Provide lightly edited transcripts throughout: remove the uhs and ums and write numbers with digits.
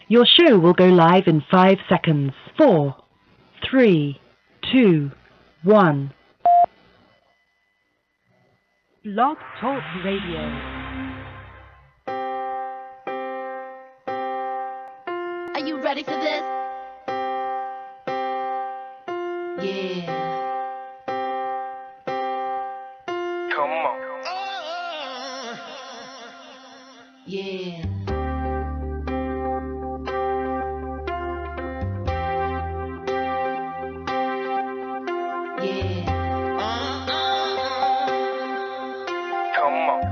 Your show will go live in 5 seconds. 4, 3, 2, 1. Blog Talk Radio. Are you ready for this? Yeah. Come on. Yeah. Yeah. Come on.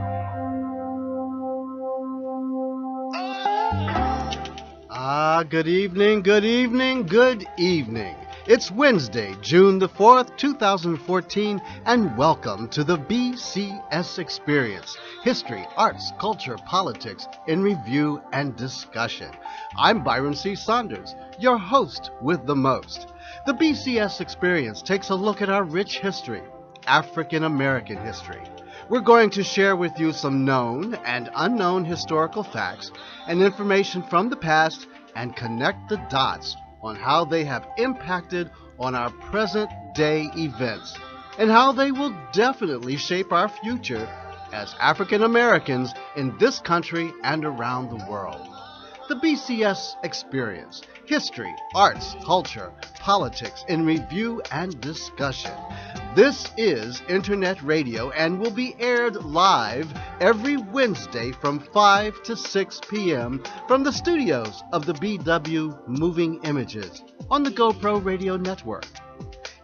Good evening, good evening, good evening. It's Wednesday, June the 4th, 2014, and welcome to the BCS Experience. History, arts, culture, politics, in review and discussion. I'm Byron C. Saunders, your host with the most. The BCS Experience takes a look at our rich history, African American history. We're going to share with you some known and unknown historical facts and information from the past and connect the dots on how they have impacted on our present day events and how they will definitely shape our future as African Americans in this country and around the world. The BCS Experience, history, arts, culture, politics in review and discussion. This is Internet Radio and will be aired live every Wednesday from 5 to 6 p.m. from the studios of the BW Moving Images on the GoPro Radio Network.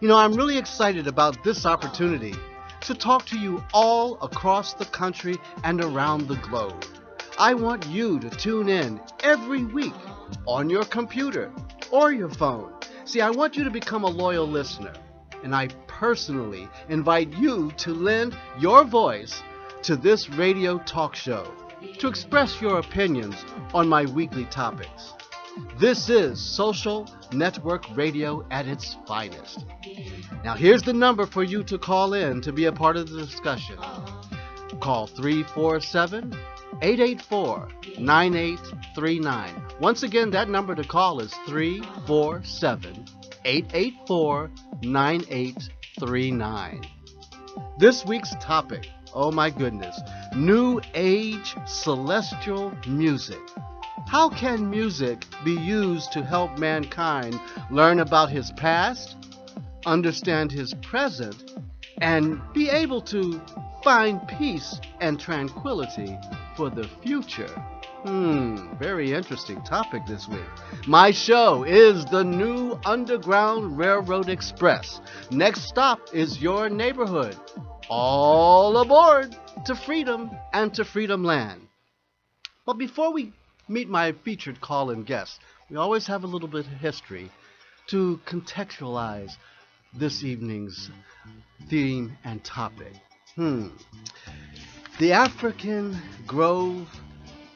You know, I'm really excited about this opportunity to talk to you all across the country and around the globe. I want you to tune in every week on your computer or your phone. See, I want you to become a loyal listener, and I personally invite you to lend your voice to this radio talk show to express your opinions on my weekly topics. This is social network radio at its finest. Now, here's the number for you to call in to be a part of the discussion. Call 347-884-9839. Once again, that number to call is 347-884-9839. This week's topic, oh my goodness, New Age Celestial Music. How can music be used to help mankind learn about his past, understand his present, and be able to find peace and tranquility for the future? Very interesting topic this week. My show is the new Underground Railroad Express. Next stop is your neighborhood. All aboard to freedom and to freedom land. But before we meet my featured call-in guest, we always have a little bit of history to contextualize this evening's theme and topic. The African Grove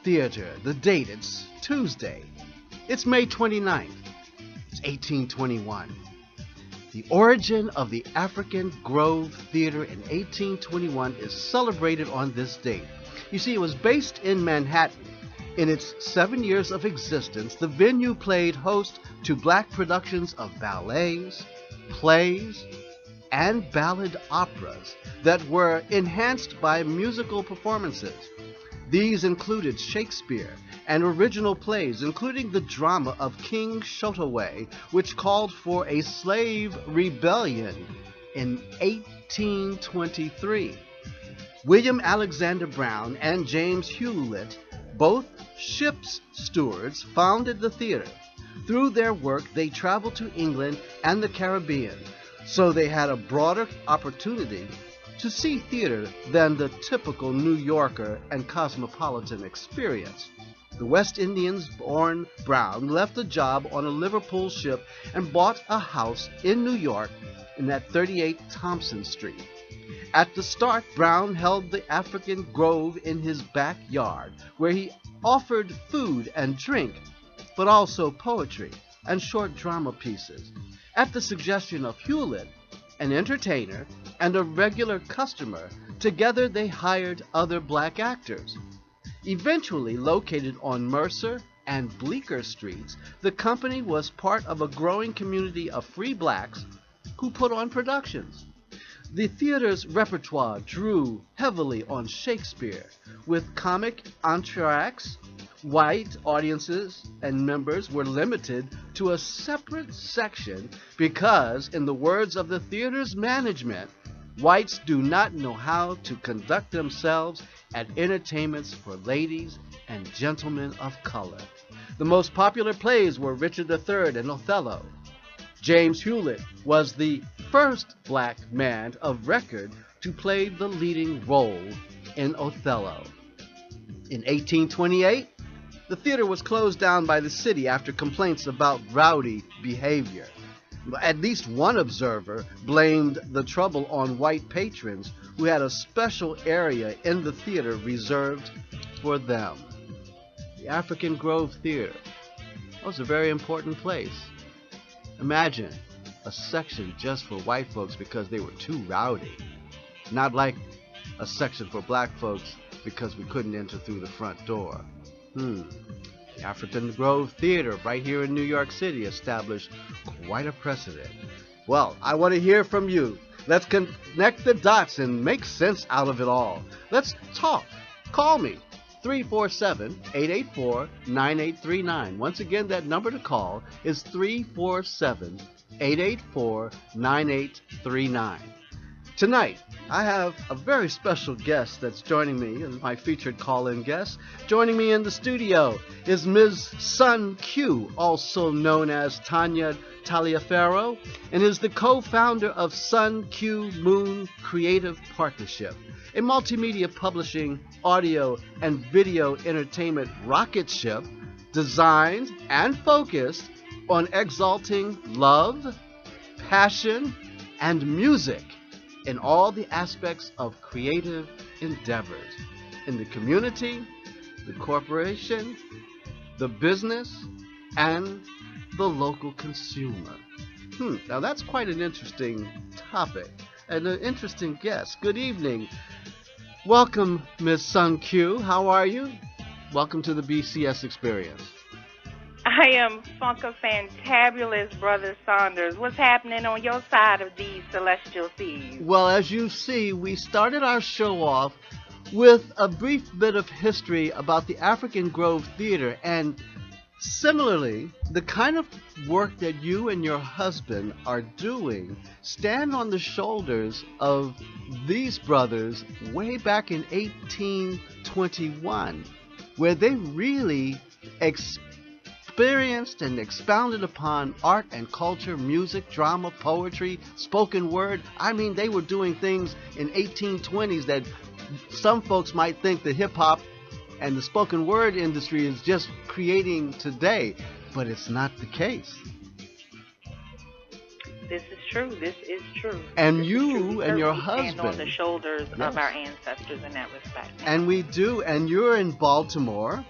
Theater, the date, it's Tuesday. It's May 29th. It's 1821. The origin of the African Grove Theater in 1821 is celebrated on this date. You see, it was based in Manhattan. In its 7 years of existence, the venue played host to black productions of ballets, plays, and ballad operas that were enhanced by musical performances. These included Shakespeare and original plays, including the drama of King Shotaway, which called for a slave rebellion in 1823. William Alexander Brown and James Hewlett, both ship's stewards, founded the theater. Through their work, they traveled to England and the Caribbean, so they had a broader opportunity to see theater than the typical New Yorker and cosmopolitan experience. The West Indians-born Brown left a job on a Liverpool ship and bought a house in New York at 38 Thompson Street. At the start, Brown held the African Grove in his backyard, where he offered food and drink, but also poetry and short drama pieces. At the suggestion of Hewlett, an entertainer, and a regular customer, together they hired other black actors. Eventually located on Mercer and Bleecker streets, the company was part of a growing community of free blacks who put on productions. The theater's repertoire drew heavily on Shakespeare, with comic entr'actes. White audiences and members were limited to a separate section because, in the words of the theater's management, whites do not know how to conduct themselves at entertainments for ladies and gentlemen of color. The most popular plays were Richard III and Othello. James Hewlett was the first black man of record to play the leading role in Othello. In 1828, the theater was closed down by the city after complaints about rowdy behavior. At least one observer blamed the trouble on white patrons who had a special area in the theater reserved for them. The African Grove Theater was a very important place. Imagine a section just for white folks because they were too rowdy. Not like a section for black folks because we couldn't enter through the front door. The African Grove Theater right here in New York City established quite a precedent. Well, I want to hear from you. Let's connect the dots and make sense out of it all. Let's talk. Call me, 347-884-9839. Once again, that number to call is 347-884-9839. Tonight, I have a very special guest that's joining me, and my featured call-in guest. Joining me in the studio is Ms. Sun Q, also known as Tanya Taliaferro, and is the co-founder of Sun Q Moon Creative Partnership, a multimedia publishing, audio, and video entertainment rocket ship designed and focused on exalting love, passion, and music in all the aspects of creative endeavors in the community, the corporation, the business, and the local consumer. Now that's quite an interesting topic and an interesting guest. Good evening. Welcome, Ms. Sun Q. How are you? Welcome to the BCS Experience. I am Funka-Fantabulous, Brother Saunders. What's happening on your side of these celestial seas? Well, as you see, we started our show off with a brief bit of history about the African Grove Theater, and similarly, the kind of work that you and your husband are doing stand on the shoulders of these brothers way back in 1821, where they really experienced and expounded upon art and culture, music, drama, poetry, spoken word. I mean, they were doing things in 1820s that some folks might think the hip-hop and the spoken word industry is just creating today, but it's not the case. This is true. This is true. And this you and your stand on husband the shoulders Yes. of our ancestors in that respect. And we do, and you're in Baltimore,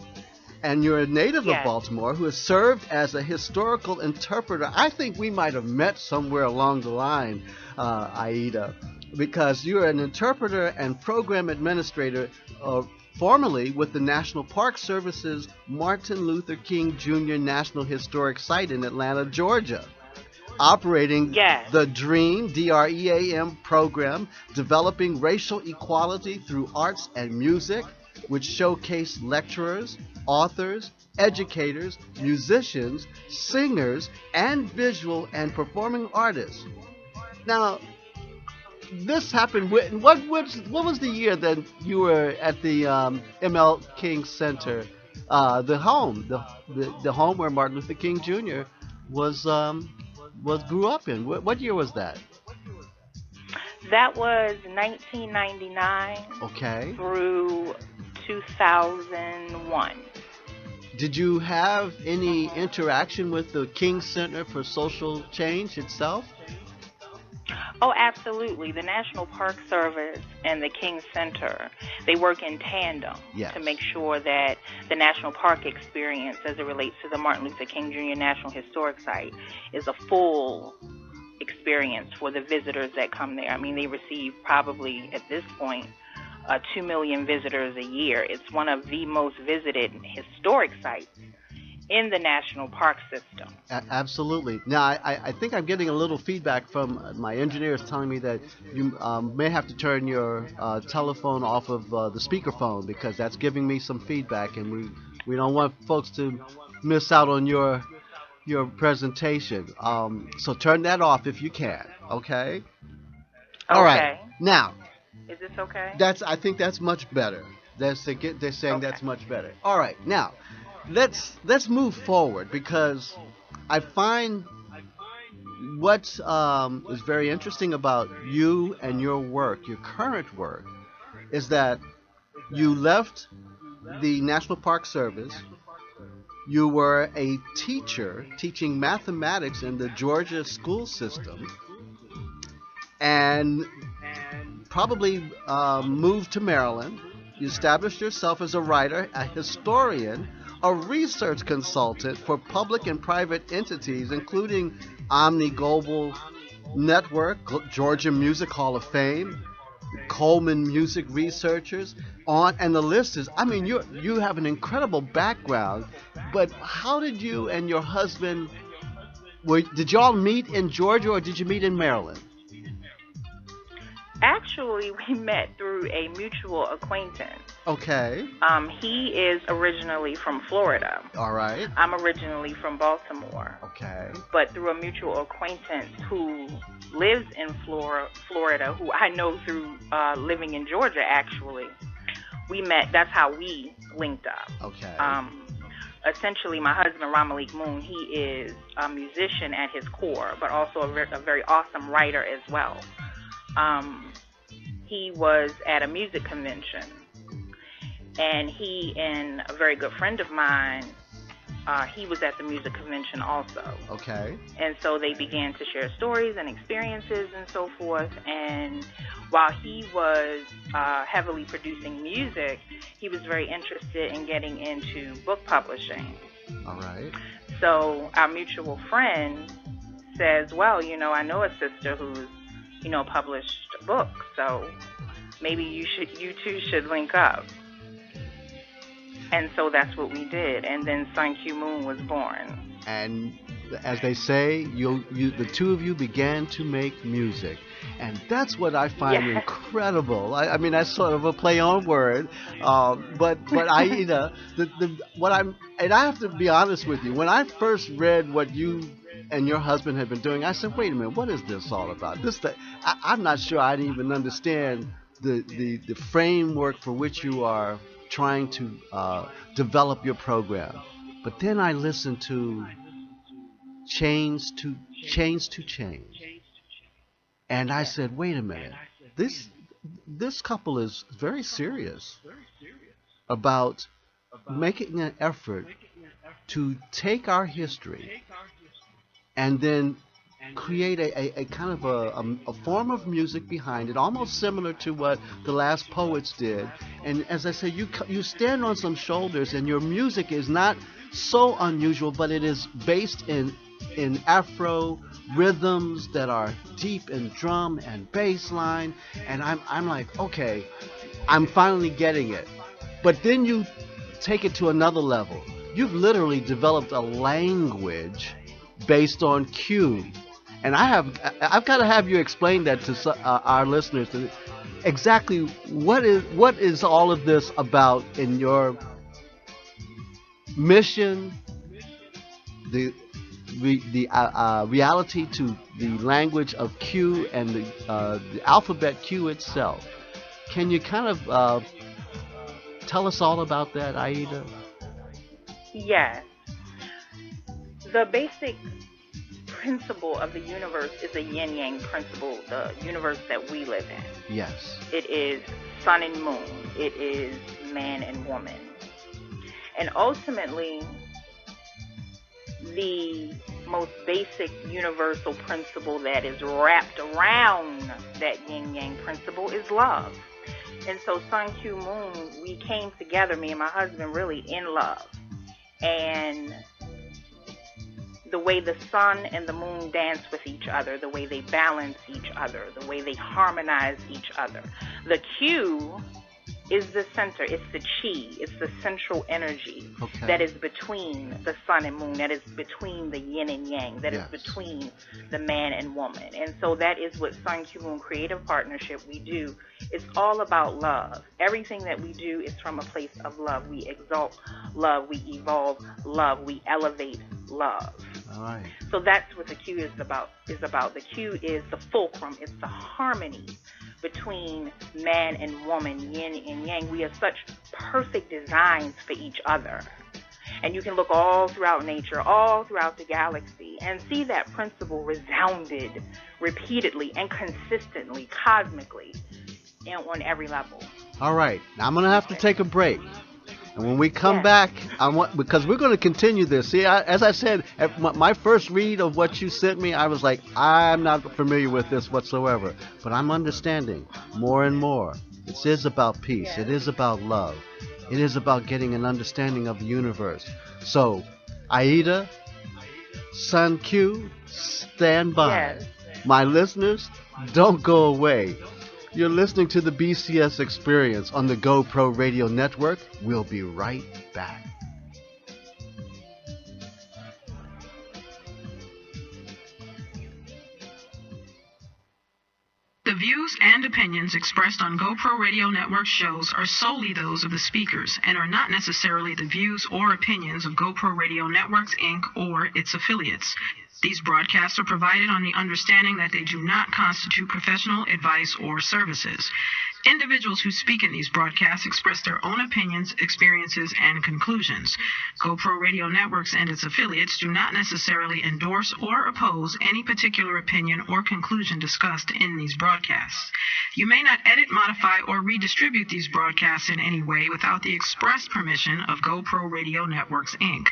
and you're a native Yes. of Baltimore who has served as a historical interpreter. I think we might have met somewhere along the line, Aida, because you're an interpreter and program administrator formerly with the National Park Service's Martin Luther King Jr. National Historic Site in Atlanta, Georgia, operating Yes. the DREAM, D-R-E-A-M program, developing racial equality through arts and music, which showcase lecturers, authors, educators, musicians, singers, and visual and performing artists. Now, this happened. What was the year that you were at the M.L. King Center, the home where Martin Luther King Jr. grew up in? What year was that? That was 1999 Okay. through 2001. Did you have any interaction with the King Center for Social Change itself? Oh, absolutely. The National Park Service and the King Center, they work in tandem Yes. to make sure that the National Park experience as it relates to the Martin Luther King Jr. National Historic Site is a full experience for the visitors that come there. I mean, they receive probably at this point 2 million visitors a year. It's one of the most visited historic sites in the national park system. Absolutely. Now, I think I'm getting a little feedback from my engineers telling me that you may have to turn your telephone off of the speakerphone because that's giving me some feedback, and we don't want folks to miss out on your presentation. So turn that off if you can. Okay. All right. Okay. Now, Is this okay? I think that's much better. They're saying Okay. that's much better. All right. Now, let's move forward because I find what is very interesting about you and your work, your current work, is that you left the National Park Service. You were a teacher teaching mathematics in the Georgia school system, and probably moved to Maryland. You established yourself as a writer, a historian, a research consultant for public and private entities, including Omni Global Network, Georgia Music Hall of Fame, Coleman Music Researchers, and the list is, I mean, you have an incredible background, but how did you and your husband, did y'all meet in Georgia or did you meet in Maryland? Actually, we met through a mutual acquaintance. Okay. He is originally from Florida. All right. I'm originally from Baltimore. Okay. But through a mutual acquaintance who lives in Florida, who I know through living in Georgia, actually, we met. That's how we linked up. Okay. Essentially, my husband, Ramalik Moon, he is a musician at his core, but also a very awesome writer as well. He was at a music convention, and he and a very good friend of mine, he was at the music convention also. Okay. And so they began to share stories and experiences and so forth. And while he was heavily producing music, he was very interested in getting into book publishing. All right. So our mutual friend says, well, I know a sister who's, published a book, so maybe you two should link up. And so that's what we did, and then Sun Q Moon was born. And as they say, the two of you began to make music, and that's what I find incredible. I mean, that's sort of a play on word, but I, and I have to be honest with you. When I first read what you and your husband had been doing, I said, wait a minute, what is this all about? I'm not sure I didn't even understand the framework for which you are trying to develop your program. But then I listened to Chains to Change. And I said, wait a minute, this couple is very serious about making an effort to take our history and then create a kind of a form of music behind it, almost similar to what the Last Poets did. And as I say, you stand on some shoulders, and your music is not so unusual, but it is based in Afro rhythms that are deep in drum and bass line. And I'm like, okay, I'm finally getting it. But then you take it to another level. You've literally developed a language based on cue. And I've got to have you explain that to our listeners. Exactly what is all of this about in your mission, the reality to the language of Q and the alphabet Q itself. Can you kind of tell us all about that, Aida? Yes. The basic principle of the universe is the yin-yang principle, the universe that we live in. Yes. It is sun and moon. It is man and woman. And ultimately, the most basic universal principle that is wrapped around that yin-yang principle is love. And so Sun Q Moon, we came together, me and my husband, really in love. And the way the sun and the moon dance with each other, the way they balance each other, the way they harmonize each other. The Q is the center. It's the chi. It's the central energy Okay. that is between the sun and moon, that is between the yin and yang, that Yes. is between the man and woman. And so that is what Sun Q Moon Creative Partnership we do. It's all about love. Everything that we do is from a place of love. We exalt love. We evolve love. We elevate love. All right. So that's what the Q is about. The Q is the fulcrum. It's the harmony between man and woman, yin and yang. We are such perfect designs for each other. And you can look all throughout nature, all throughout the galaxy, and see that principle resounded repeatedly and consistently, cosmically, and on every level. All right. Now I'm going to have to take a break. And when we come Yes. back, because we're going to continue this. See, as I said, at my first read of what you sent me, I was like, I'm not familiar with this whatsoever. But I'm understanding more and more. It is about peace. Yes. It is about love. It is about getting an understanding of the universe. So, Aida, Sun Q, stand by. Yes. My listeners, don't go away. You're listening to the BCS Experience on the GoPro Radio Network. We'll be right back. The views and opinions expressed on GoPro Radio Network shows are solely those of the speakers and are not necessarily the views or opinions of GoPro Radio Networks, Inc. or its affiliates. These broadcasts are provided on the understanding that they do not constitute professional advice or services. Individuals who speak in these broadcasts express their own opinions, experiences, and conclusions. GoPro Radio Networks and its affiliates do not necessarily endorse or oppose any particular opinion or conclusion discussed in these broadcasts. You may not edit, modify, or redistribute these broadcasts in any way without the express permission of GoPro Radio Networks, Inc.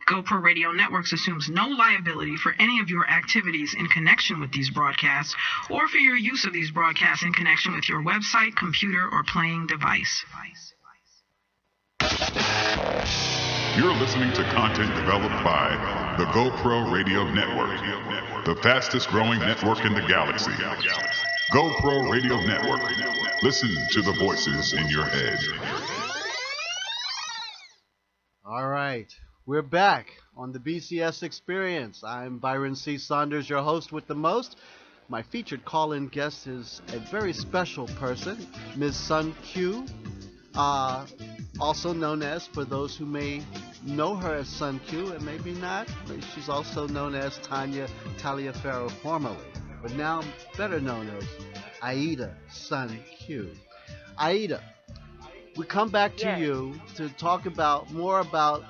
GoPro Radio Networks assumes no liability for any of your activities in connection with these broadcasts or for your use of these broadcasts in connection with your website, computer, or playing device. You're listening to content developed by the GoPro Radio Network, the fastest growing network in the galaxy. GoPro Radio Network. Listen to the voices in your head. All right. We're back on the BCS Experience. I'm Byron C. Saunders, your host with the most. My featured call-in guest is a very special person, Ms. Sun Q, also known as, for those who may know her as Sun Q and maybe not, she's also known as Tanya Taliaferro formerly, but now better known as Aida Sun Q. Aida, we come back to Yes. you to talk about more about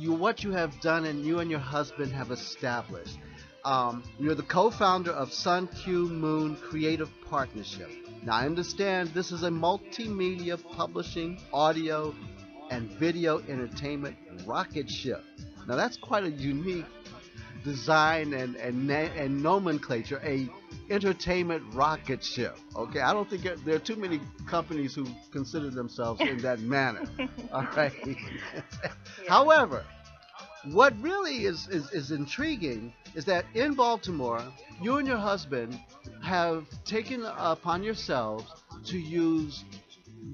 what you have done and you and your husband have established. You're the co-founder of Sun Q Moon Creative Partnership. Now, I understand this is a multimedia publishing, audio, and video entertainment rocket ship. Now, that's quite a unique design and nomenclature, a entertainment rocket ship. Okay, I don't think there are too many companies who consider themselves in that manner. All right. However, what really is intriguing is that in Baltimore, you and your husband have taken upon yourselves to use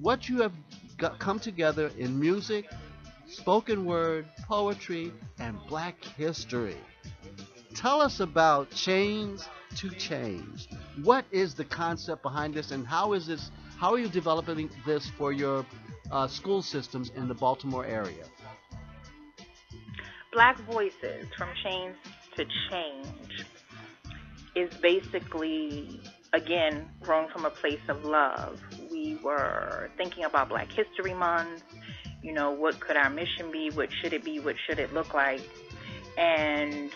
what you have come together in music, spoken word, poetry, and black history. Tell us about Chains to Change. What is the concept behind this, and how are you developing this for your school systems in the Baltimore area? Black Voices, From Chains to Change, is basically, again, grown from a place of love. We were thinking about Black History Month, what could our mission be, what should it be, what should it look like, and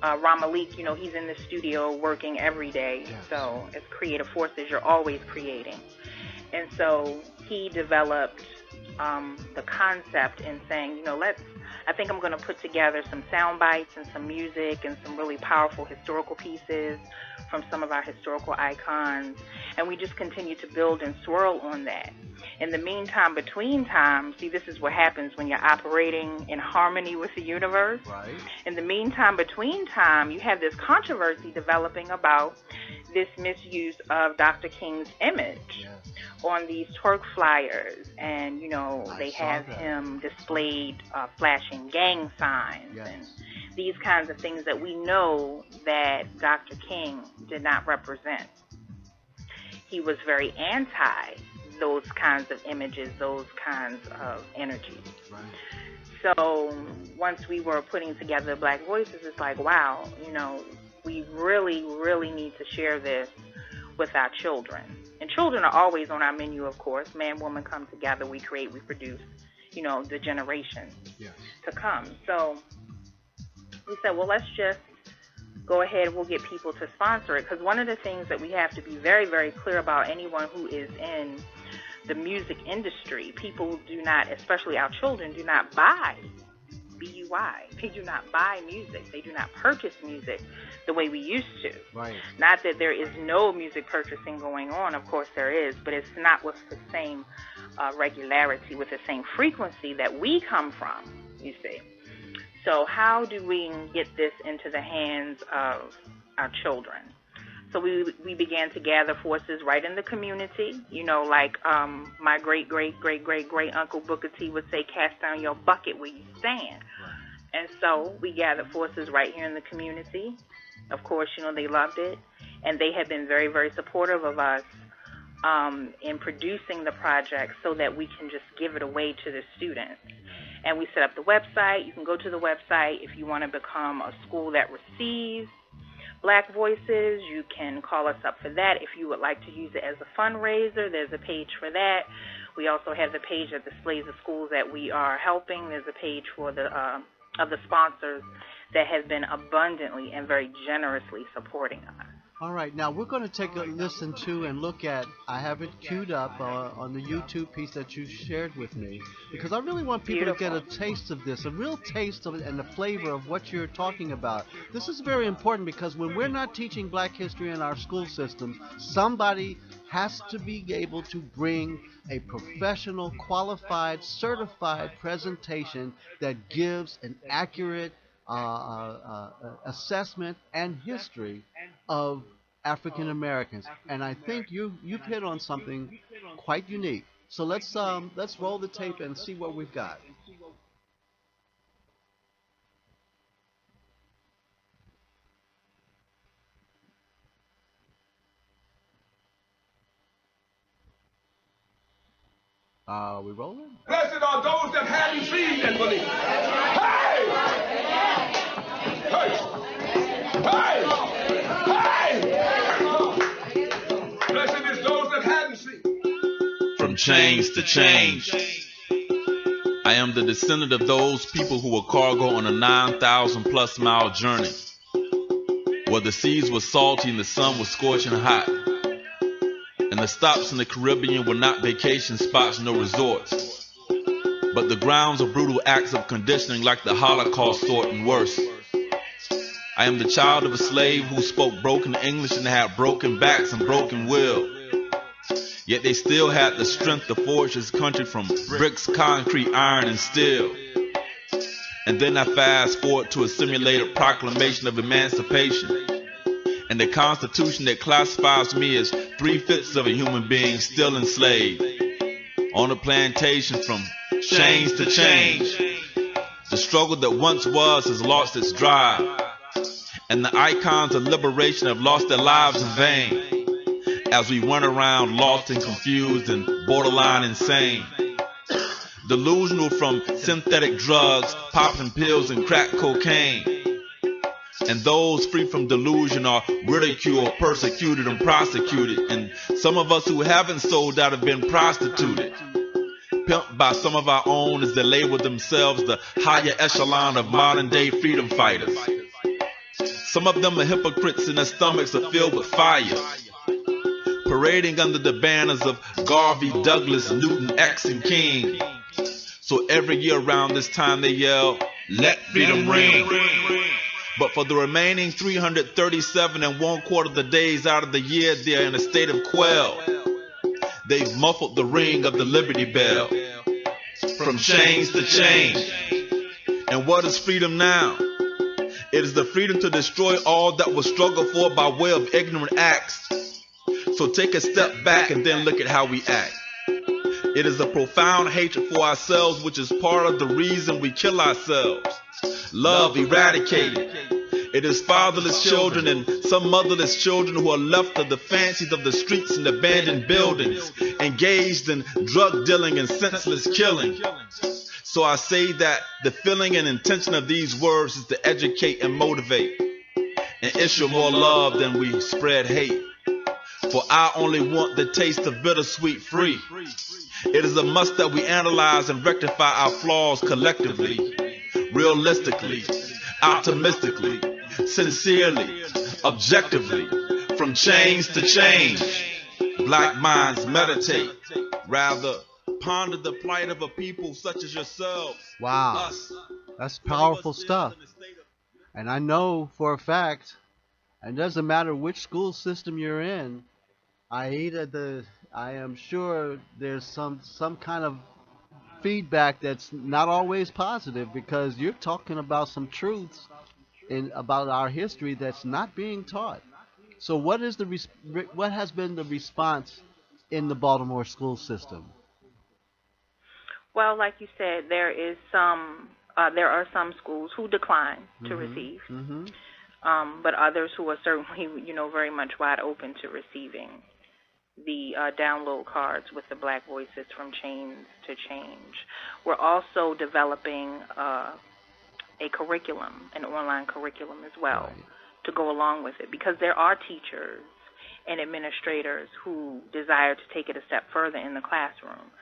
Ramalik, he's in the studio working every day, Yes. so as creative forces, you're always creating. And so he developed the concept in saying, I think I'm going to put together some sound bites and some music and some really powerful historical pieces from some of our historical icons. And we just continue to build and swirl on that. In the meantime, between time, see, this is what happens when you're operating in harmony with the universe. Right. In the meantime, between time, you have this controversy developing about this misuse of Dr. King's image on these twerk flyers, and they have him displayed flashing gang signs and these kinds of things that we know that Dr. King did not represent. He was very anti those kinds of images, those kinds of energies. Right. So once we were putting together Black Voices, it's like, wow, we really, really need to share this with our children. And children are always on our menu, of course. Man, woman come together, we create, we produce, the generation to come. So we said, well, let's just go ahead, we'll get people to sponsor it. Because one of the things that we have to be very, very clear about, anyone who is in the music industry, people do not, especially our children, do not buy B-U-I. They do not buy music. They do not purchase music the way we used to. Right. Not that there is no music purchasing going on. Of course there is, but it's not with the same regularity, with the same frequency that we come from, you see. So how do we get this into the hands of our children? So we began to gather forces right in the community, like my great Uncle Booker T would say, cast down your bucket where you stand. And so we gathered forces right here in the community. Of course, they loved it. And they have been very, very supportive of us in producing the project so that we can just give it away to the students. And we set up the website. You can go to the website if you want to become a school that receives Black Voices. You can call us up for that. If you would like to use it as a fundraiser, there's a page for that. We also have the page that displays the schools that we are helping. There's a page for the of the sponsors that have been abundantly and very generously supporting us. All right, now we're going to take a listen to and look at, I have it queued up on the YouTube piece that you shared with me, because I really want people to get a taste of this, a real taste of it and the flavor of what you're talking about. This is very important because when we're not teaching Black history in our school system, somebody has to be able to bring a professional, qualified, certified presentation that gives an accurate assessment and history of African Americans, and I think you've hit on something quite unique. So let's roll the tape and see what we've got. Are we rolling? Blessed are those that haven't seen and believe. Hey! Hey! Hey! Hey! Blessed is those that hadn't seen. From chains to change. I am the descendant of those people who were cargo on a 9,000+ mile journey, where the seas were salty and the sun was scorching hot. And the stops in the Caribbean were not vacation spots, no resorts, but the grounds of brutal acts of conditioning like the Holocaust sort and worse. I am the child of a slave who spoke broken English and had broken backs and broken will. Yet they still had the strength to forge this country from bricks, concrete, iron, and steel. And then I fast forward to a simulated proclamation of emancipation, and the Constitution that classifies me as 3/5 of a human being still enslaved on a plantation from chains to change. The struggle that once was has lost its drive, and the icons of liberation have lost their lives in vain as we run around lost and confused and borderline insane. Delusional from synthetic drugs, popping pills and crack cocaine. And those free from delusion are ridiculed, persecuted, and prosecuted. And some of us who haven't sold out have been prostituted, pimped by some of our own as they label themselves the higher echelon of modern day freedom fighters. Some of them are hypocrites and their stomachs are filled with fire, parading under the banners of Garvey, Douglas, Newton, X, and King. So every year around this time they yell, "Let freedom ring." But for the remaining 337 and 1/4 of the days out of the year, they are in a state of quell. They've muffled the ring of the Liberty Bell. From chains to change. And what is freedom now? It is the freedom to destroy all that was struggled for by way of ignorant acts. So take a step back and then look at how we act. It is a profound hatred for ourselves, which is part of the reason we kill ourselves. Love eradicated. It is fatherless children and some motherless children who are left to the fancies of the streets and abandoned buildings, engaged in drug dealing and senseless killing. So I say that the feeling and intention of these words is to educate and motivate, and issue more love than we spread hate. For I only want the taste of bittersweet free. It is a must that we analyze and rectify our flaws collectively, realistically, optimistically, sincerely, objectively, from change to change. Black minds meditate, rather ponder the plight of a people such as yourselves. Wow, that's powerful stuff. And I know for a fact, and it doesn't matter which school system you're in, I am sure there's some kind of feedback that's not always positive, because you're talking about some truths about our history that's not being taught. So what has been the response in the Baltimore school system? Well, like you said, there are some schools who decline to receive, but others who are certainly, very much wide open to receiving the download cards with the Black Voices from Chains to Change. We're also developing a curriculum, an online curriculum as well, to go along with it, because there are teachers and administrators who desire to take it a step further in the classroom.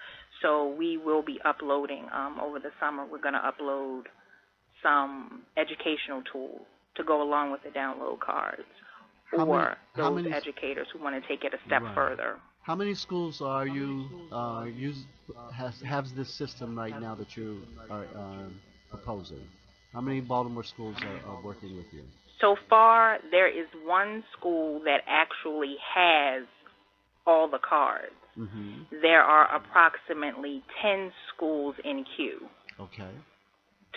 So we will be uploading, over the summer, we're going to upload some educational tools to go along with the download cards for those educators who want to take it a step further. How many schools are you has this system right now that you are proposing? How many Baltimore schools are working with you? So far, there is one school that actually has all the cards. There are approximately 10 schools in queue.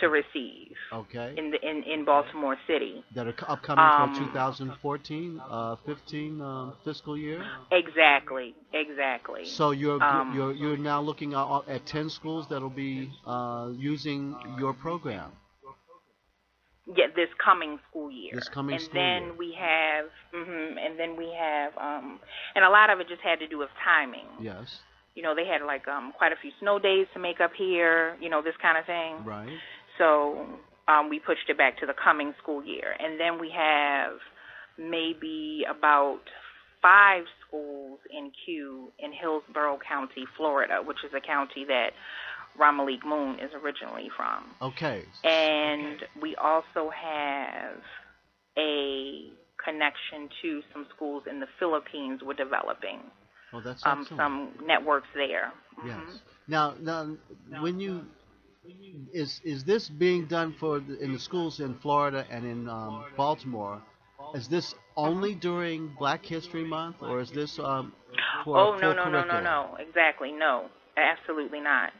To receive. In Baltimore City. That are upcoming for 2014, 15 fiscal year. Exactly. So you're now looking at 10 schools that'll be using your program. Yeah, this coming school year. And then we have, and a lot of it just had to do with timing. Yes. They had quite a few snow days to make up here, this kind of thing. Right. So we pushed it back to the coming school year. And then we have maybe about 5 schools in queue in Hillsborough County, Florida, which is a county that Ramalik Moon is originally from. And we also have a connection to some schools in the Philippines we're developing. Oh, that's some networks there. Yes. Now, when is this being done in the schools in Florida and in Baltimore? Is this only during Black History Month, or is this for full curriculum? No. Exactly, no. Absolutely not.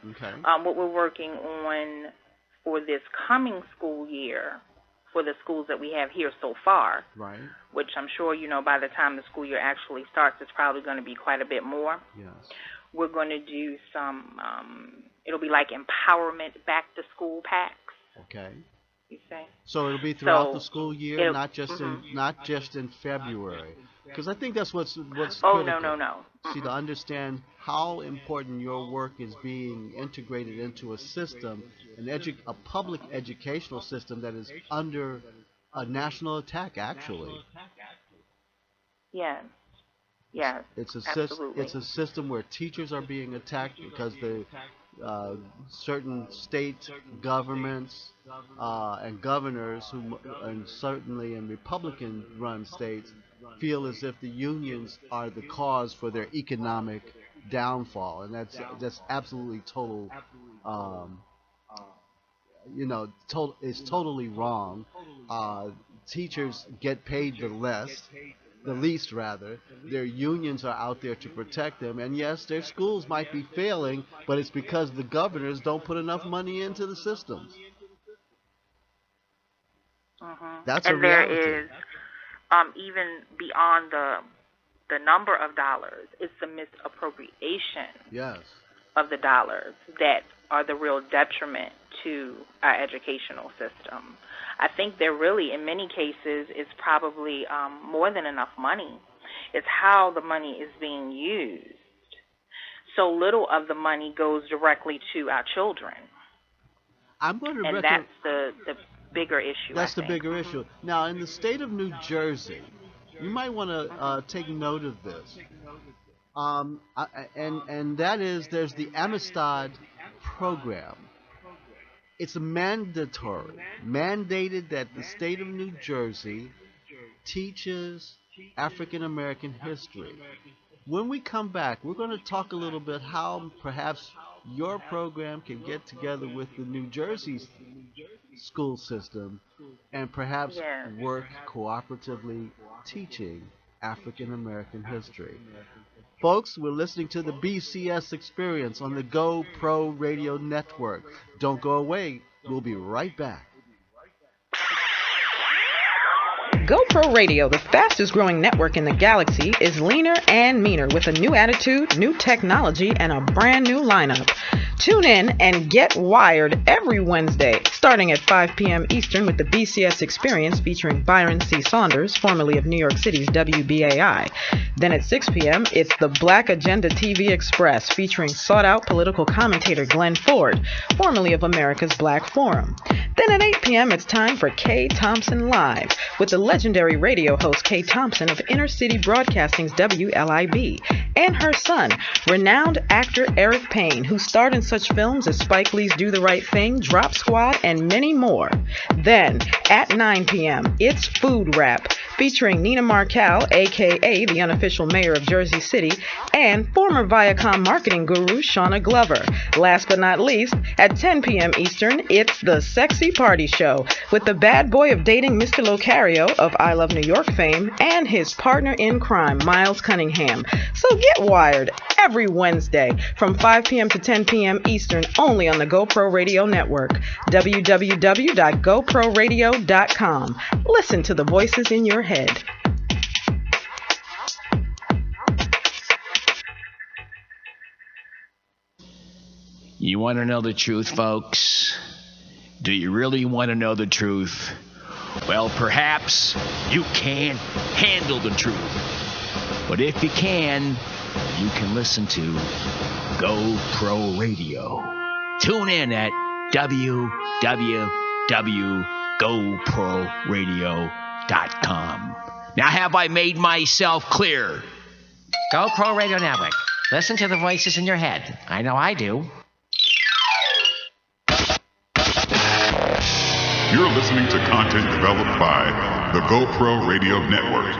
What we're working on for this coming school year, for the schools that we have here so far, which I'm sure by the time the school year actually starts, it's probably going to be quite a bit more. We're going to do some, it'll be like empowerment back-to-school packs. You say? So it'll be throughout the school year, not just in February. Because I think that's what's critical. No. See, to understand how important your work is being integrated into a system, a public educational system that is under a national attack, actually. Yes. It's a system where teachers are being attacked because the certain state governments and governors, and certainly in Republican-run states, feel as if the unions are the cause for their economic downfall, and that's absolutely total. It's totally wrong. Teachers get paid the least rather. Their unions are out there to protect them, and yes, their schools might be failing, but it's because the governors don't put enough money into the systems. That's and a there reality. is, even beyond the number of dollars, it's the misappropriation Yes. of the dollars that are the real detriment to our educational system. I think there really, in many cases, is probably more than enough money. It's how the money is being used. So little of the money goes directly to our children. I'm going to And that's the bigger issue. That's the I think. bigger issue. Now, in the state of New Jersey, you might want to take note of this. And that is, there's the Amistad program. It's mandated that the state of New Jersey teaches African American history. When we come back, we're going to talk a little bit how perhaps your program can get together with the New Jersey school system and perhaps work cooperatively teaching African American history. Folks, we're listening to the BCS Experience on the Go Pro Radio Network. Don't go away. We'll be right back. GoPro Radio, the fastest growing network in the galaxy, is leaner and meaner with a new attitude, new technology, and a brand new lineup. Tune in and get wired every Wednesday, starting at 5 p.m. Eastern with the BCS Experience featuring Byron C. Saunders, formerly of New York City's WBAI. Then at 6 p.m., it's the Black Agenda TV Express featuring sought-out political commentator Glenn Ford, formerly of America's Black Forum. Then at 8 p.m., it's time for Kay Thompson Live with the legendary radio host Kay Thompson of Inner City Broadcasting's WLIB and her son, renowned actor Eric Payne, who starred in such films as Spike Lee's Do the Right Thing, Drop Squad, and many more. Then, at 9 p.m., it's Food Rap, featuring Nina Markel, a.k.a. the unofficial mayor of Jersey City, and former Viacom marketing guru Shauna Glover. Last but not least, at 10 p.m. Eastern, it's The Sexy Party Show, with the bad boy of dating Mr. Locario of I Love New York fame and his partner in crime, Miles Cunningham. So get wired every Wednesday from 5 p.m. to 10 p.m. Eastern only on the GoPro Radio Network, www.goproradio.com. Listen to the voices in your head. You want to know the truth, folks? Do you really want to know the truth? Well, perhaps you can't handle the truth. But if you can listen to GoPro Radio. Tune in at www.goproradio.com. Now, have I made myself clear? GoPro Radio Network. Listen to the voices in your head. I know I do. You're listening to content developed by the GoPro Radio Network,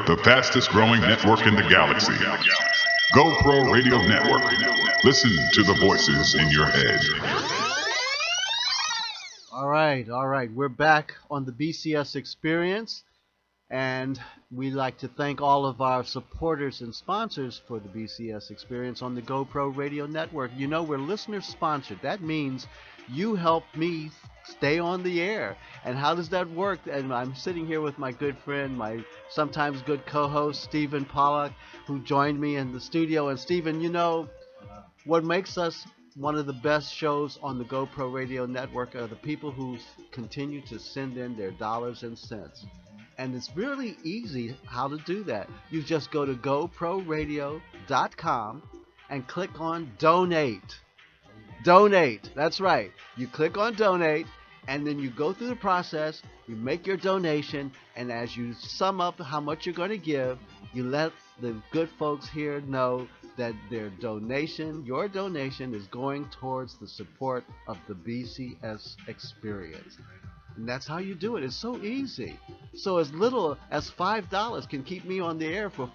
the fastest growing network in the galaxy. GoPro Radio Network. Listen to the voices in your head. All right. We're back on the BCS Experience, and we'd like to thank all of our supporters and sponsors for the BCS Experience on the GoPro Radio Network. You know, we're listener-sponsored. That means you help me stay on the air. And how does that work? And I'm sitting here with my good friend, my sometimes good co-host, Stephen Pollack, who joined me in the studio. And Stephen, you know, what makes us one of the best shows on the GoPro Radio Network are the people who continue to send in their dollars and cents. And it's really easy how to do that. You just go to GoProRadio.com and click on Donate. Donate. That's right. You click on Donate, and then you go through the process. You make your donation, and as you sum up how much you're going to give, you let the good folks here know that their donation, your donation, is going towards the support of the BCS Experience. And that's how you do it. It's so easy. So as little as $5 can keep me on the air for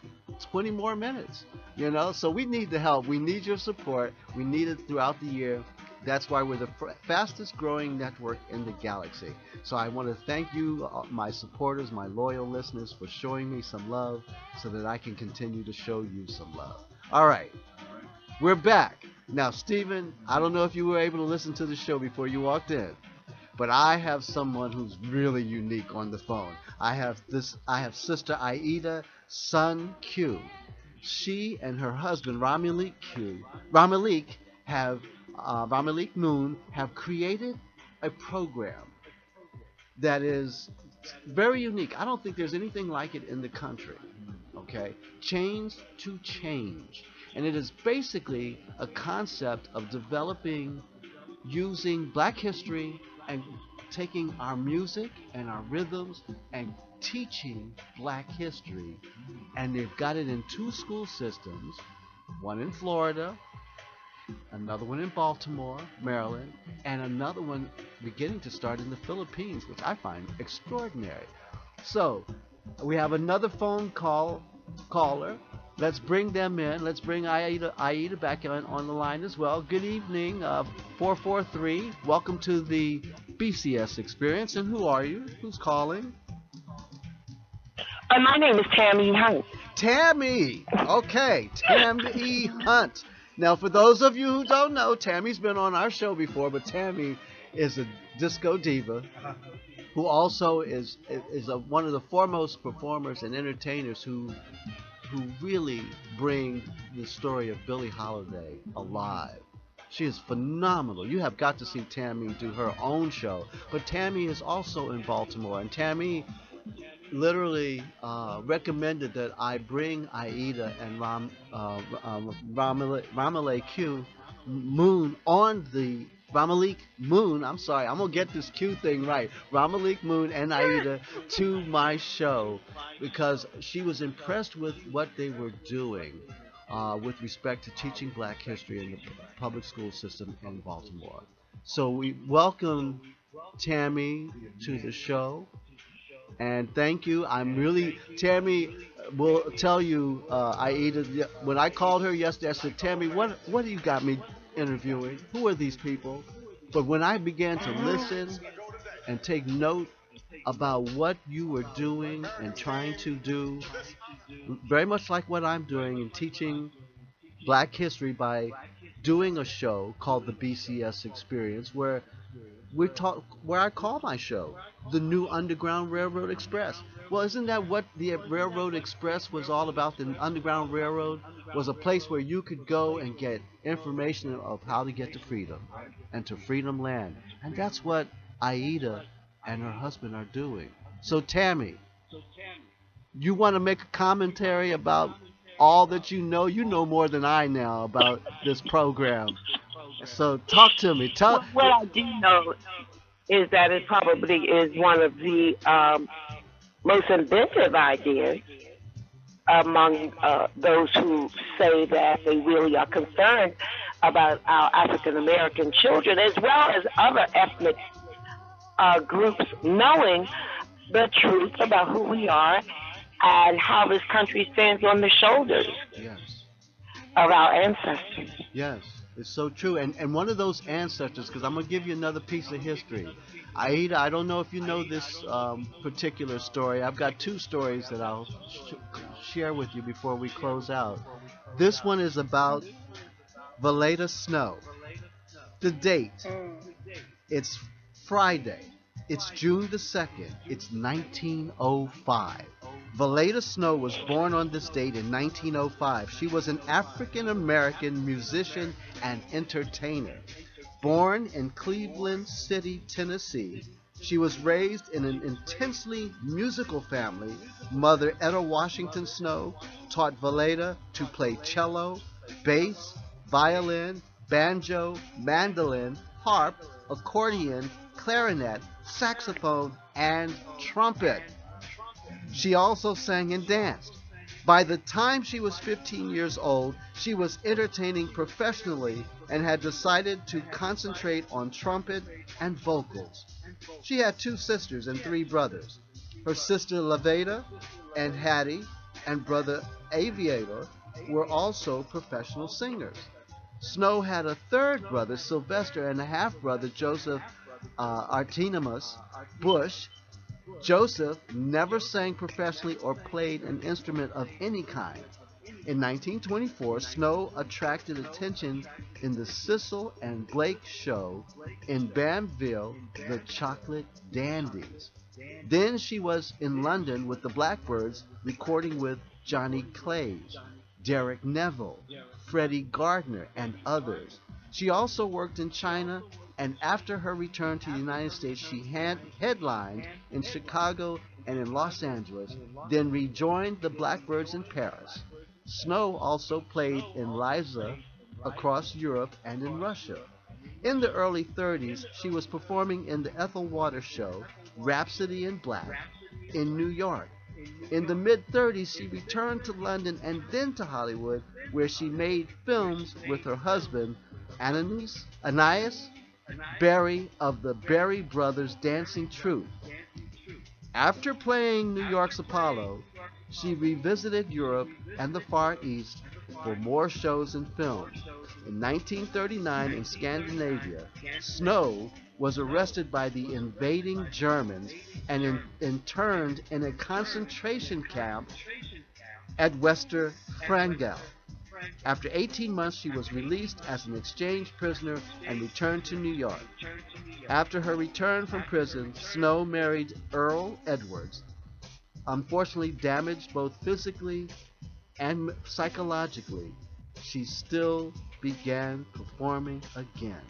20 more minutes. You know, so we need the help. We need your support. We need it throughout the year. That's why we're the fastest growing network in the galaxy. So I want to thank you, my supporters, my loyal listeners, for showing me some love so that I can continue to show you some love. All right. We're back. Now, Stephen, I don't know if you were able to listen to the show before you walked in, But I have someone who's really unique on the phone. I have Sister Aida Sun Q. She and her husband Ramalik Moon have created a program that is very unique. I don't think there's anything like it in the country. Okay? Chains to Change. And it is basically a concept of developing, using black history and taking our music and our rhythms and teaching black history. And they've got it in 2 school systems, one in Florida, another one in Baltimore, Maryland, and another one beginning to start in the Philippines, which I find extraordinary. So, we have another phone caller. Let's bring them in. Let's bring Aida back on the line as well. Good evening, 443. Welcome to the BCS Experience. And who are you? Who's calling? My name is Tammy Hunt. Tammy! Okay, Tammy Hunt. Now, for those of you who don't know, Tammy's been on our show before, but Tammy is a disco diva who also is one of the foremost performers and entertainers who really bring the story of Billie Holiday alive. She is phenomenal. You have got to see Tammy do her own show. But Tammy is also in Baltimore, and Tammy literally recommended that I bring Aida and Ramalik Q Moon on the Ramalik Moon. I'm sorry, I'm gonna get this Q thing right. Ramalik Moon and Aida to my show because she was impressed with what they were doing with respect to teaching black history in the public school system in Baltimore. So we welcome Tammy to the show. And thank you. Tammy will tell you, Aida, when I called her yesterday, I said, Tammy, what do you got me interviewing? Who are these people? But when I began to listen and take note about what you were doing and trying to do, very much like what I'm doing in teaching black history by doing a show called the BCS Experience, where I call my show the New Underground Railroad Express. Well, isn't that what the Railroad Express was all about? The Underground Railroad was a place where you could go and get information of how to get to freedom and to Freedom Land. And that's what Aida and her husband are doing. So Tammy, you want to make a commentary about all that you know? You know more than I know about this program. So talk to me. What I do know is that it probably is one of the most inventive ideas among those who say that they really are concerned about our African American children, as well as other ethnic groups, knowing the truth about who we are and how this country stands on the shoulders of our ancestors. Yes. It's so true. And one of those ancestors, because I'm going to give you another piece of history. Aida, I don't know if you know this particular story. I've got 2 stories that I'll share with you before we close out. This one is about Valletta Snow. The date, it's Friday. It's June the 2nd. It's 1905. Valletta Snow was born on this date in 1905. She was an African-American musician and entertainer. Born in Cleveland City, Tennessee, she was raised in an intensely musical family. Mother Etta Washington Snow taught Valletta to play cello, bass, violin, banjo, mandolin, harp, accordion, clarinet, saxophone, and trumpet. She also sang and danced. By the time she was 15 years old, she was entertaining professionally and had decided to concentrate on trumpet and vocals. She had 2 sisters and 3 brothers. Her sister Laveda and Hattie and brother Aviator were also professional singers. Snow had a 3rd brother, Sylvester, and a half-brother, Joseph Artemius Bush. Joseph never sang professionally or played an instrument of any kind. In 1924, Snow attracted attention in the Cecil and Blake show in Banville, The Chocolate Dandies. Then she was in London with the Blackbirds, recording with Johnny Cleage, Derek Neville, Freddie Gardner, and others. She also worked in China, and after her return to the United States, she headlined in Chicago and in Los Angeles, then rejoined the Blackbirds in Paris. Snow also played in Liza across Europe and in Russia. In the early 30s, she was performing in the Ethel Waters show, Rhapsody in Black, in New York. In the mid-30s, she returned to London and then to Hollywood, where she made films with her husband, Ananias Berry of the Berry Brothers Dancing Troupe. After playing New York's Apollo, she revisited Europe and the Far East for more shows and films. In 1939 in Scandinavia, Snow was arrested by the invading Germans and interned in a concentration camp at Westerfrangel. After 18 months, she was released as an exchange prisoner and returned to New York. After her return from prison, Snow married Earl Edwards, unfortunately damaged both physically and psychologically. She still began performing again.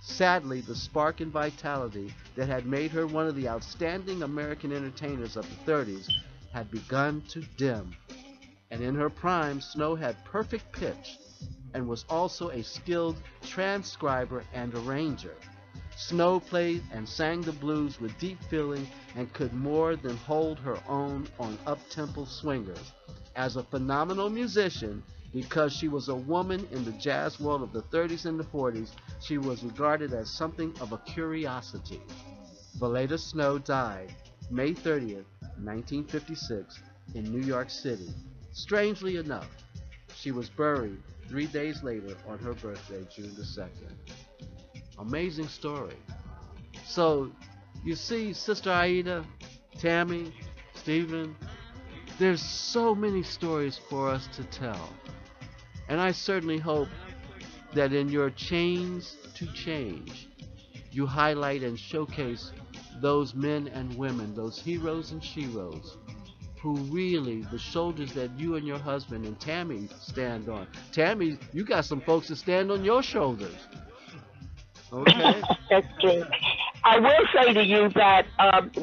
Sadly, the spark and vitality that had made her one of the outstanding American entertainers of the 30s had begun to dim. And in her prime, Snow had perfect pitch and was also a skilled transcriber and arranger. Snow played and sang the blues with deep feeling and could more than hold her own on up-tempo swingers. As a phenomenal musician, because she was a woman in the jazz world of the 30s and the 40s, she was regarded as something of a curiosity. Valletta Snow died May 30th, 1956, in New York City. Strangely enough, she was buried 3 days later on her birthday, June the 2nd. Amazing story. So, you see, Sister Aida, Tammy, Stephen, there's so many stories for us to tell. And I certainly hope that in your Chains to Change, you highlight and showcase those men and women, those heroes and sheroes, who really, the shoulders that you and your husband and Tammy stand on. Tammy, you got some folks that stand on your shoulders. Okay? That's true. I will say to you that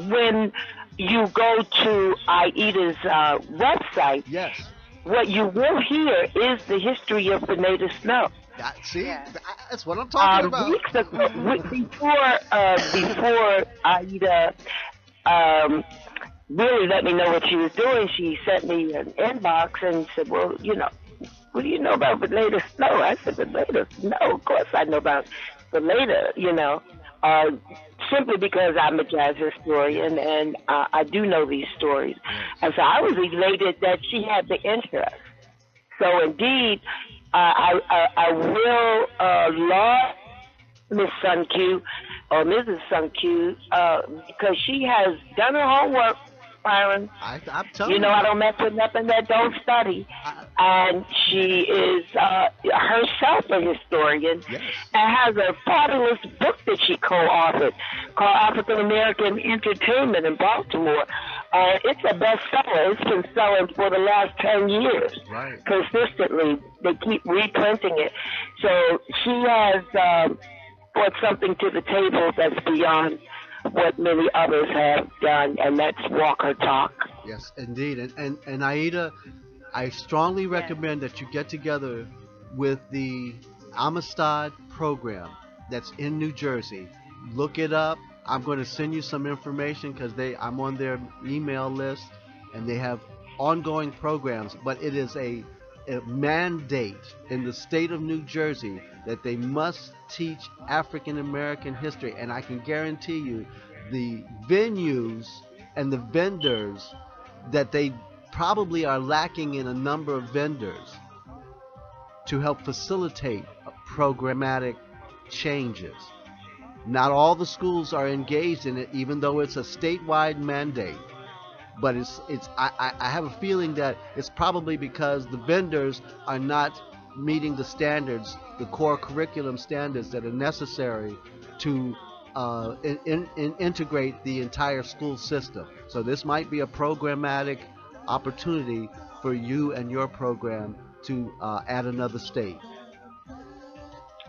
when you go to Aida's website, yes, what you will hear is the history of Valletta Snow. See, that's what I'm talking about. Before Aida really let me know what she was doing, she sent me an inbox and said, well, you know, what do you know about Valletta Snow? I said, Valletta Snow? Of course I know about Valletta, you know, simply because I'm a jazz historian and I do know these stories. And so I was elated that she had the interest. So indeed, I will laud Miss Sun Q or Mrs. Sun Q because she has done her homework, Byron. I'm telling you. You know, I don't mess with nothing that don't study. And she is herself a historian and has a fabulous book that she co-authored called African American Entertainment in Baltimore. It's a bestseller. It's been selling for the last 10 years consistently. They keep reprinting it. So she has brought something to the table that's beyond what many others have done, and that's walk her talk. Yes, indeed. And Aida, I strongly recommend that you get together with the Amistad program that's in New Jersey. Look it up. I'm going to send you some information because I'm on their email list, and they have ongoing programs, but it is a mandate in the state of New Jersey that they must teach African American history, and I can guarantee you the venues and the vendors that they probably are lacking in a number of vendors to help facilitate programmatic changes. Not all the schools are engaged in it, even though it's a statewide mandate. but I have a feeling that it's probably because the vendors are not meeting the standards, the core curriculum standards that are necessary to integrate the entire school system. So this might be a programmatic opportunity for you and your program to add another state.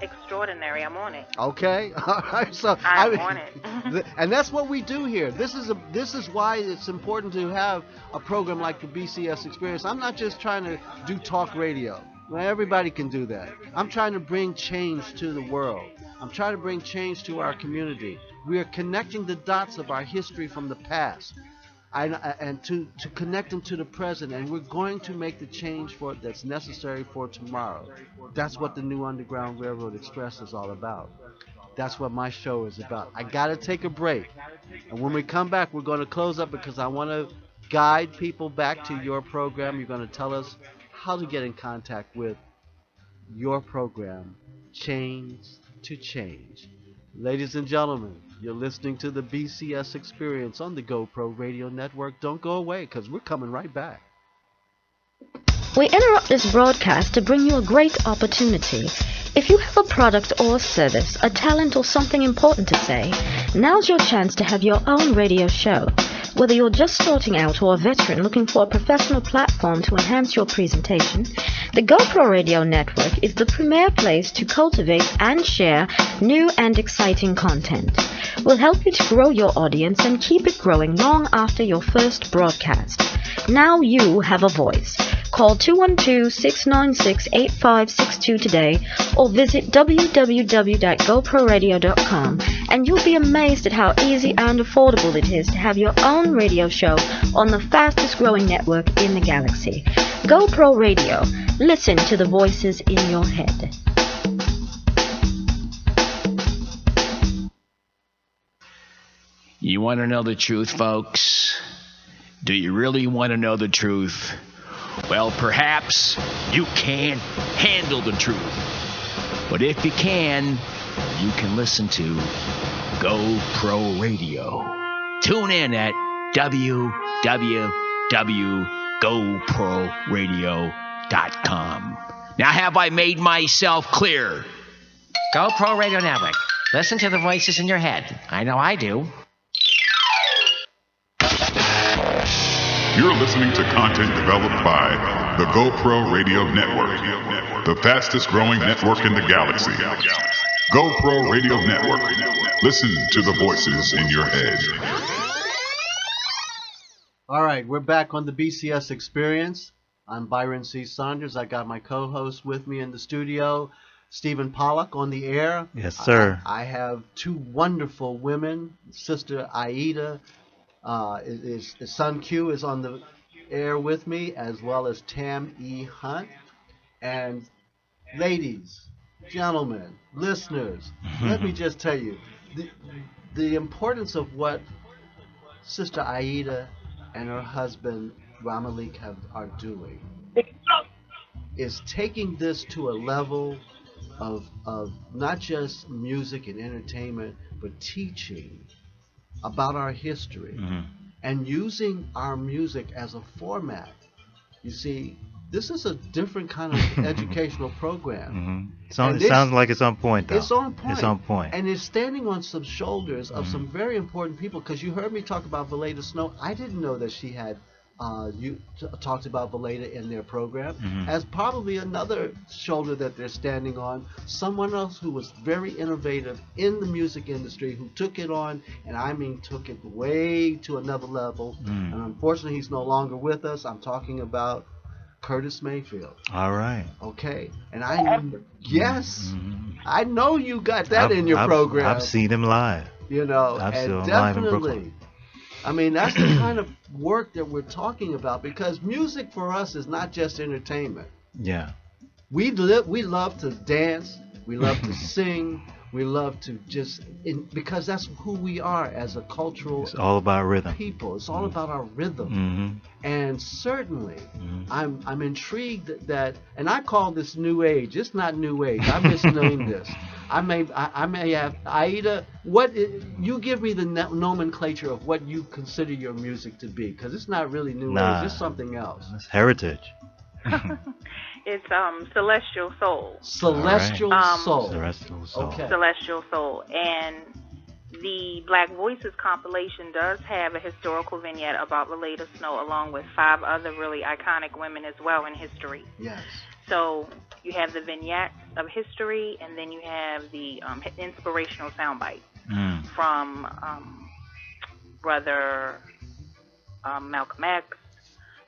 Extraordinary. I'm on it. Okay. All right. So I'm on it. And that's what we do here. This is why it's important to have a program like the BCS Experience. I'm not just trying to do talk radio. Well, everybody can do that. I'm trying to bring change to the world. I'm trying to bring change to our community. We are connecting the dots of our history from the past and to connect them to the present, and we're going to make the change that's necessary for tomorrow. That's what the new Underground Railroad Express is all about. That's what my show is about. I got to take a break, and when we come back, we're going to close up because I want to guide people back to your program. You're going to tell us how to get in contact with your program, Change to Change. Ladies and gentlemen, you're listening to the BCS Experience on the GoPro Radio Network. Don't go away, because we're coming right back. We interrupt this broadcast to bring you a great opportunity. If you have a product or service, a talent or something important to say, now's your chance to have your own radio show. Whether you're just starting out or a veteran looking for a professional platform to enhance your presentation, the GoPro Radio Network is the premier place to cultivate and share new and exciting content. We'll help you to grow your audience and keep it growing long after your first broadcast. Now you have a voice. Call 212-696-8562 today or visit www.goproradio.com and you'll be amazed at how easy and affordable it is to have your own radio show on the fastest growing network in the galaxy. GoPro Radio. Listen to the voices in your head. You want to know the truth, folks? Do you really want to know the truth? Well, perhaps you can't handle the truth. But if you can listen to GoPro Radio. Tune in at www.goproradio.com. Now, have I made myself clear? GoPro Radio Network. Listen to the voices in your head. I know I do. You're listening to content developed by the GoPro Radio Network, the fastest growing network in the galaxy. GoPro Radio Network. Listen to the voices in your head. All right, we're back on the BCS Experience. I'm Byron C. Saunders. I got my co-host with me in the studio, Stephen Pollock, on the air. Yes, sir. I have two wonderful women, Sister Aida. His son Q is on the air with me, as well as Tam E. Hunt. And ladies, gentlemen, listeners, let me just tell you, the importance of what Sister Aida and her husband Ramalik are doing is taking this to a level of not just music and entertainment, but teaching about our history and using our music as a format. You see, this is a different kind of educational program. It sounds like it's on point, though. It's on point. It's on point. And it's standing on some shoulders of some very important people, because you heard me talk about Valeda Snow. I didn't know that she had talked about Valeda in their program as probably another shoulder that they're standing on, someone else who was very innovative in the music industry, who took it on, and I mean took it way to another level. And unfortunately he's no longer with us. I'm talking about Curtis Mayfield. All right. Okay. And I know you got that in your program. I've seen him live. You know, I've seen and him live in Brooklyn. I mean, that's the kind of work that we're talking about, because music for us is not just entertainment. Yeah. We love to dance, we love to sing, we love to because that's who we are as a cultural It's all about rhythm. people. It's all about our rhythm. And certainly, I'm intrigued that, and I call this New Age. It's not New Age. I misnamed this. I may have Aida. You give me the nomenclature of what you consider your music to be, because it's not really new age. It's something else. It's heritage. It's celestial soul. Celestial soul. Celestial soul. Okay. Celestial soul. And the Black Voices compilation does have a historical vignette about Lolita Snow, along with 5 other really iconic women as well in history. Yes. So you have the vignette of history, and then you have the inspirational soundbite from Brother Malcolm X,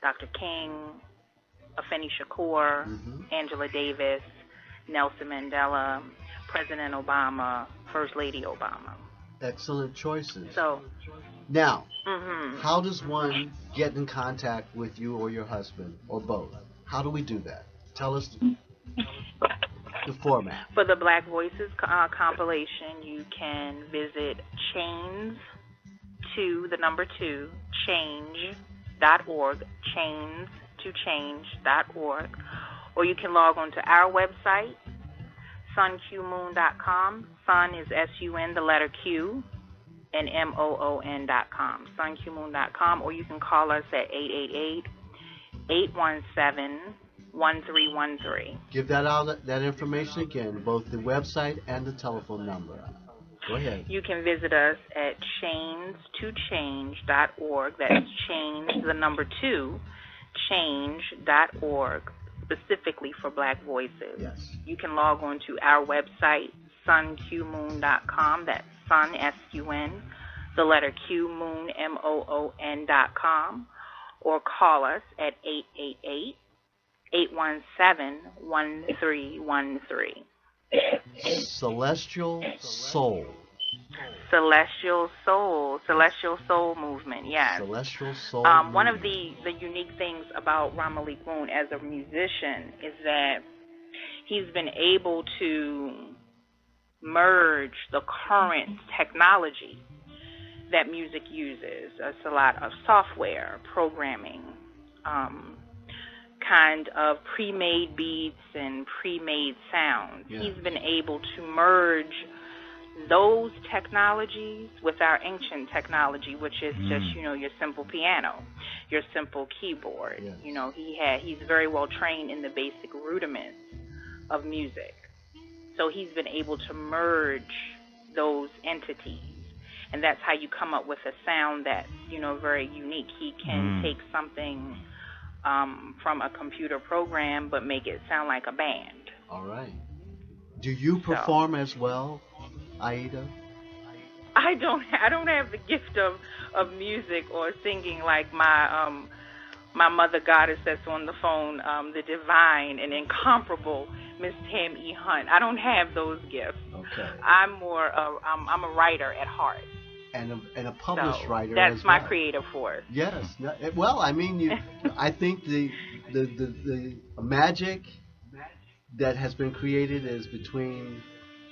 Dr. King, Afeni Shakur, Angela Davis, Nelson Mandela, President Obama, First Lady Obama. Excellent choices. So now, how does one get in contact with you or your husband, or both? How do we do that? Tell us the format. For the Black Voices compilation, you can visit change.org, change2change.org, or you can log on to our website, sunqmoon.com. Sun is S-U-N, the letter Q, and MOON.com, sunqmoon.com, or you can call us at 888-817-1313. Give that information again, both the website and the telephone number. Go ahead. You can visit us at change2change.org. That's change, the number 2, change.org, specifically for Black Voices. Yes. You can log on to our website, sunqmoon.com. That's sun, S-U-N, the letter Q, moon, MOON.com, or call us at 888-817-1313. Celestial Soul. Celestial Soul Movement, yes. Celestial Soul One of the unique things about Ramalik Boone as a musician is that he's been able to merge the current technology that music uses. It's a lot of software, programming, kind of pre-made beats and pre-made sounds. Yeah. He's been able to merge those technologies with our ancient technology, which is just, your simple piano, your simple keyboard. Yes. He's very well trained in the basic rudiments of music. So he's been able to merge those entities. And that's how you come up with a sound that's, very unique. He can take something from a computer program but make it sound like a band. All right. Do you perform as well, Aida? I don't have the gift of music or singing like my mother goddess that's on the phone, the divine and incomparable Miss Tam E. Hunt. I don't have those gifts. Okay. I'm a writer at heart. And a published writer. That's my creative force. Yes. Well, I mean, I think the magic that has been created is between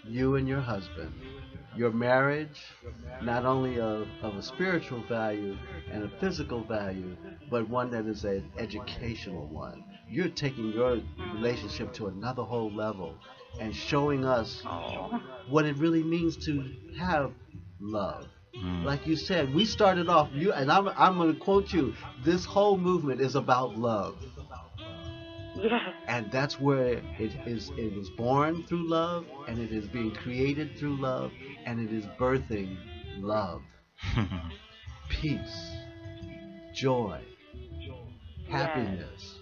you and your husband. Your marriage, not only of a spiritual value and a physical value, but one that is an educational one. You're taking your relationship to another whole level and showing us what it really means to have love. Like you said, we started off, and I'm going to quote you, this whole movement is about love. Yes. And that's where it was born through love, and it is being created through love, and it is birthing love, peace, joy, happiness.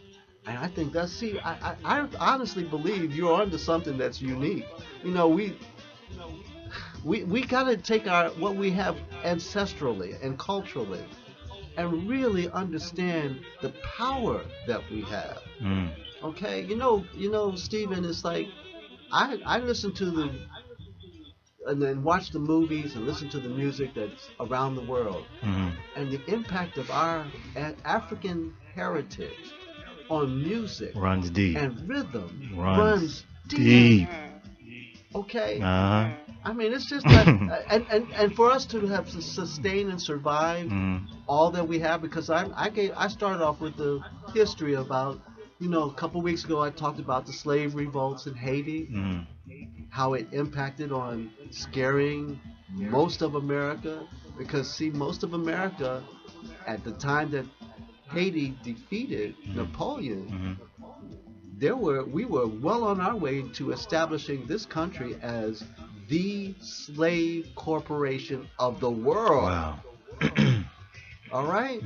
And I think that's, I honestly believe you're onto something that's unique. We got to take what we have ancestrally and culturally and really understand the power that we have. Okay, Stephen, it's like I listen to and then watch the movies and listen to the music that's around the world, and the impact of our African heritage on music runs deep, and rhythm runs deep. Okay. I mean, it's just that, and for us to have to sustain and survive all that we have, because I started off with the history about You know, a couple weeks ago I talked about the slave revolts in Haiti, how it impacted on scaring most of America, because see, most of America at the time that Haiti defeated Napoleon, we were well on our way to establishing this country as the slave corporation of the world. Wow. All right?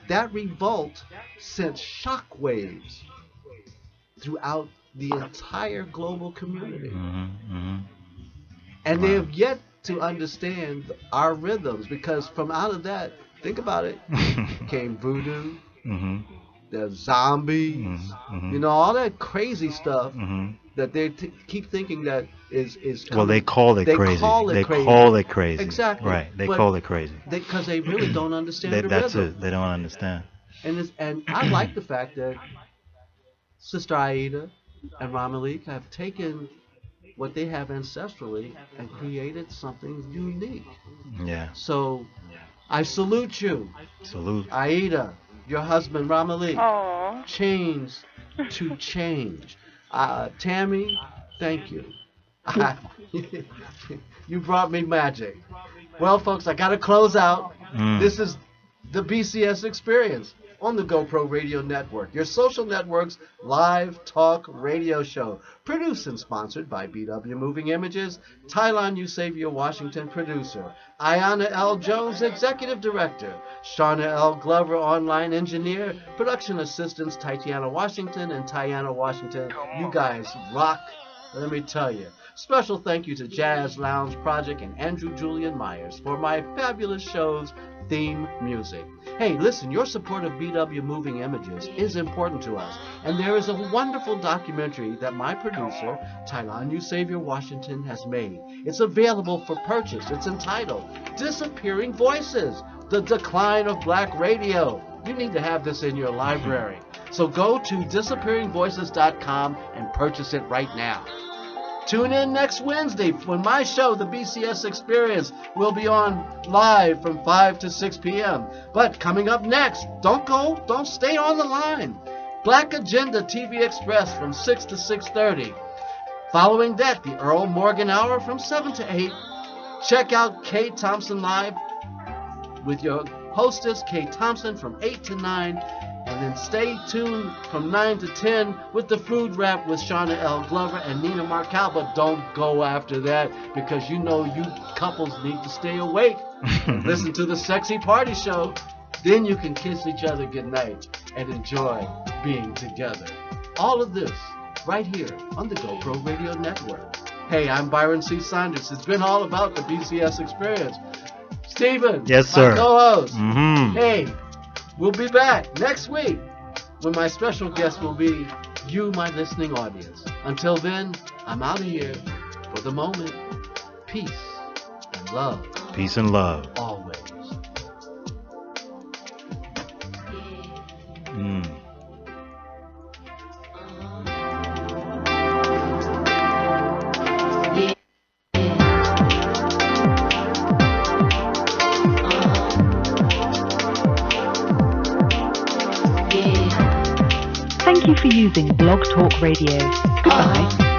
That revolt sent shockwaves throughout the entire global community. And they have yet to understand our rhythms, because from out of that, think about it, came voodoo, the zombies, you know, all that crazy stuff that they keep thinking that is coming. Well, they call it crazy. They call it crazy. Exactly. Right. They call it crazy. Because they really don't understand the that's rhythm. it. They don't understand. And I like the fact that Sister Aida and Ramalik have taken what they have ancestrally and created something unique. Yeah. So I salute you. Salute. Aida, your husband Ramalik. Aww. Change to change. Tammy, thank you. You brought me magic. Well, folks, I got to close out. This is the BCS Experience on the GoPro Radio Network, your social network's live talk radio show. Produced and sponsored by BW Moving Images, Tylon Eusebio Washington, producer, Ayana L. Jones, executive director, Shauna L. Glover, online engineer, production assistants, Tatiana Washington and Tiana Washington. You guys rock, let me tell you. Special thank you to Jazz Lounge Project and Andrew Julian Myers for my fabulous show's theme music. Hey, listen, your support of BW Moving Images is important to us, and there is a wonderful documentary that my producer, Tylon Eusebio Washington, has made. It's available for purchase. It's entitled Disappearing Voices, The Decline of Black Radio. You need to have this in your library. So go to disappearingvoices.com and purchase it right now. Tune in next Wednesday when my show, The BCS Experience, will be on live from 5 to 6 p.m. But coming up next, don't stay on the line. Black Agenda TV Express from 6 to 6:30. Following that, the Earl Morgan Hour from 7 to 8. Check out Kate Thompson Live with your hostess, Kate Thompson, from 8 to 9. And then stay tuned from 9 to 10 with the Food Wrap with Shauna L. Glover and Nina Marcal. But don't go after that, because you know you couples need to stay awake and listen to the Sexy Party Show. Then you can kiss each other goodnight and enjoy being together. All of this right here on the GoPro Radio Network. Hey, I'm Byron C. Saunders. It's been all about the BCS Experience. Stephen, yes, sir. My co-host. Hey, we'll be back next week when my special guest will be you, my listening audience. Until then, I'm out of here. For the moment, peace and love. Peace and love. Always. Thank you for using Blog Talk Radio. Goodbye.